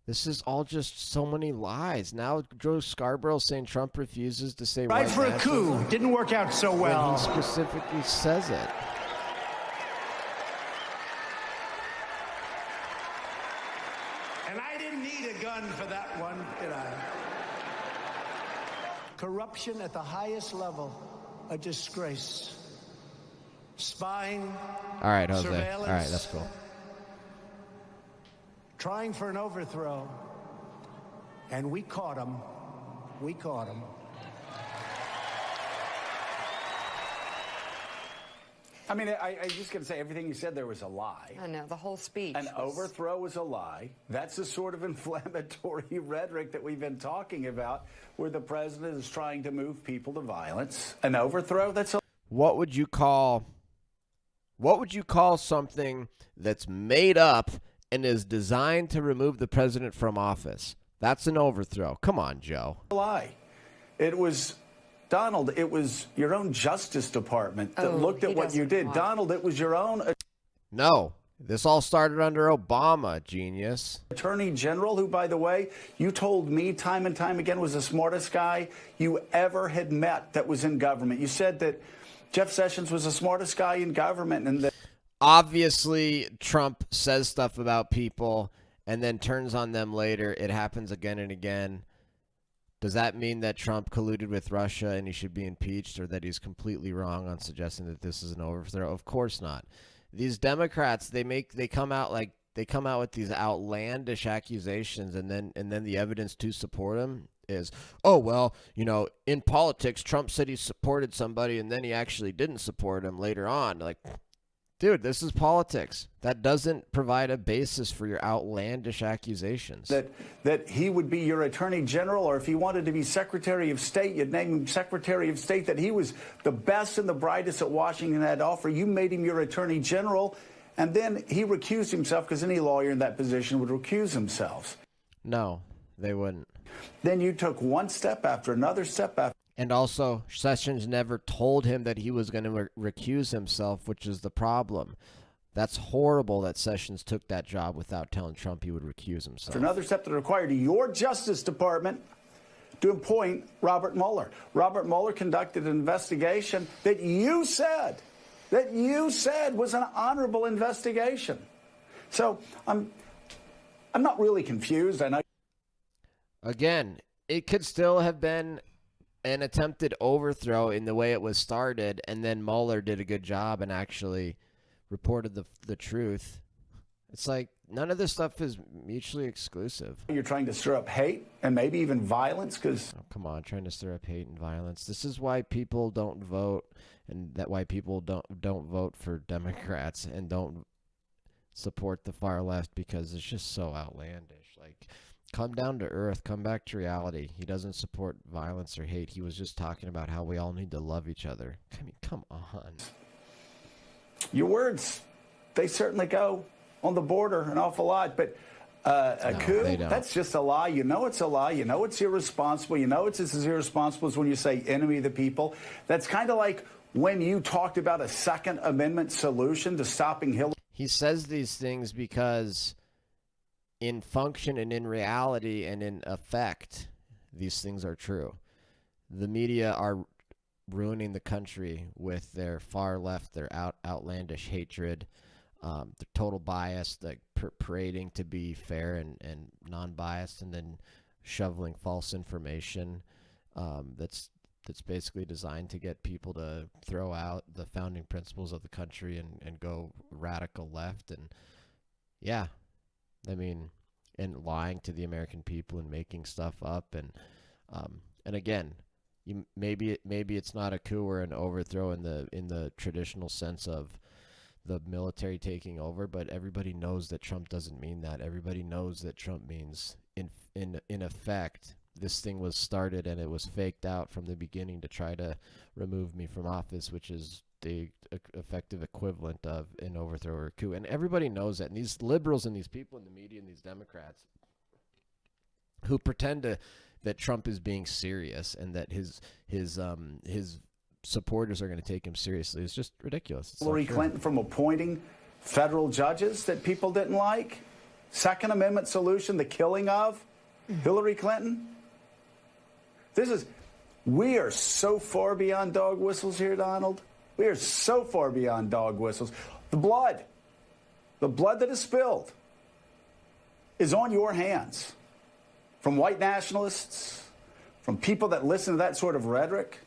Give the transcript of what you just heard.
This is all just so many lies. Now Joe Scarborough saying Trump refuses to say Right for a coup. Didn't work out so well. When he specifically says it. And I didn't need a gun for that one, did I? Corruption at the highest level, a disgrace. Spying. All right, Jose. Surveillance. All right, that's cool. Trying for an overthrow. And we caught him. We caught him. I mean, I just got to say, everything you said there was a lie. I know, the whole speech. An overthrow was a lie. That's the sort of inflammatory rhetoric that we've been talking about, where the president is trying to move people to violence. An overthrow, that's a... What would you call something that's made up and is designed to remove the president from office? That's an overthrow. Come on, Joe. lie. It was... Donald, it was your own Justice Department that looked at what you did. Donald, it was your own... No, this all started under Obama, genius. Attorney General, who, by the way, you told me time and time again was the smartest guy you ever had met that was in government. You said that Jeff Sessions was the smartest guy in government. And that obviously, Trump says stuff about people and then turns on them later. It happens again and again. Does that mean that Trump colluded with Russia and he should be impeached, or that he's completely wrong on suggesting that this is an overthrow? Of course not. These Democrats, they come out with these outlandish accusations, and then the evidence to support them is, oh, well, in politics, Trump said he supported somebody and then he actually didn't support him later on. Like, dude, this is politics. That doesn't provide a basis for your outlandish accusations. That he would be your attorney general, or if he wanted to be Secretary of State, you'd name him Secretary of State, that he was the best and the brightest that Washington had to offer. You made him your attorney general, and then he recused himself, because any lawyer in that position would recuse themselves. No, they wouldn't. Then you took one step after another step after. And also, Sessions never told him that he was going to recuse himself, which is the problem. That's horrible that Sessions took that job without telling Trump he would recuse himself. Another step that required your Justice Department to appoint Robert Mueller. Robert Mueller conducted an investigation that you said was an honorable investigation. So I'm not really confused. I know. Again, it could still have been an attempted overthrow in the way it was started, and then Mueller did a good job and actually reported the truth. It's like none of this stuff is mutually exclusive. You're trying to stir up hate and maybe even violence, because... Oh, come on, trying to stir up hate and violence. This is why people don't vote, and that why people don't vote for Democrats and don't support the far left, because it's just so outlandish. Like, come down to earth, come back to reality. He doesn't support violence or hate. He was just talking about how we all need to love each other. I mean, come on. Your words, they certainly go on the border an awful lot, but a coup, that's just a lie. You know it's a lie. You know it's irresponsible. You know it's as irresponsible as when you say enemy of the people. That's kind of like when you talked about a Second Amendment solution to stopping Hillary. He says these things because in function and in reality and in effect, these things are true. The media are ruining the country with their far left, their outlandish hatred, the total bias, like parading to be fair and non-biased, and then shoveling false information that's basically designed to get people to throw out the founding principles of the country and go radical left. And yeah, I mean, and lying to the American people and making stuff up, and again, maybe it's not a coup or an overthrow in the traditional sense of the military taking over, but everybody knows that Trump doesn't mean that. Everybody knows that Trump means in effect, this thing was started and it was faked out from the beginning to try to remove me from office, which is the effective equivalent of an overthrow or a coup. And everybody knows that. And these liberals and these people in the media and these Democrats who pretend that Trump is being serious and that his supporters are going to take him seriously, it's just ridiculous. Hillary Clinton from appointing federal judges that people didn't like. Second Amendment solution, the killing of Hillary Clinton. We are so far beyond dog whistles here, Donald. We are so far beyond dog whistles. The blood that is spilled is on your hands from white nationalists, from people that listen to that sort of rhetoric.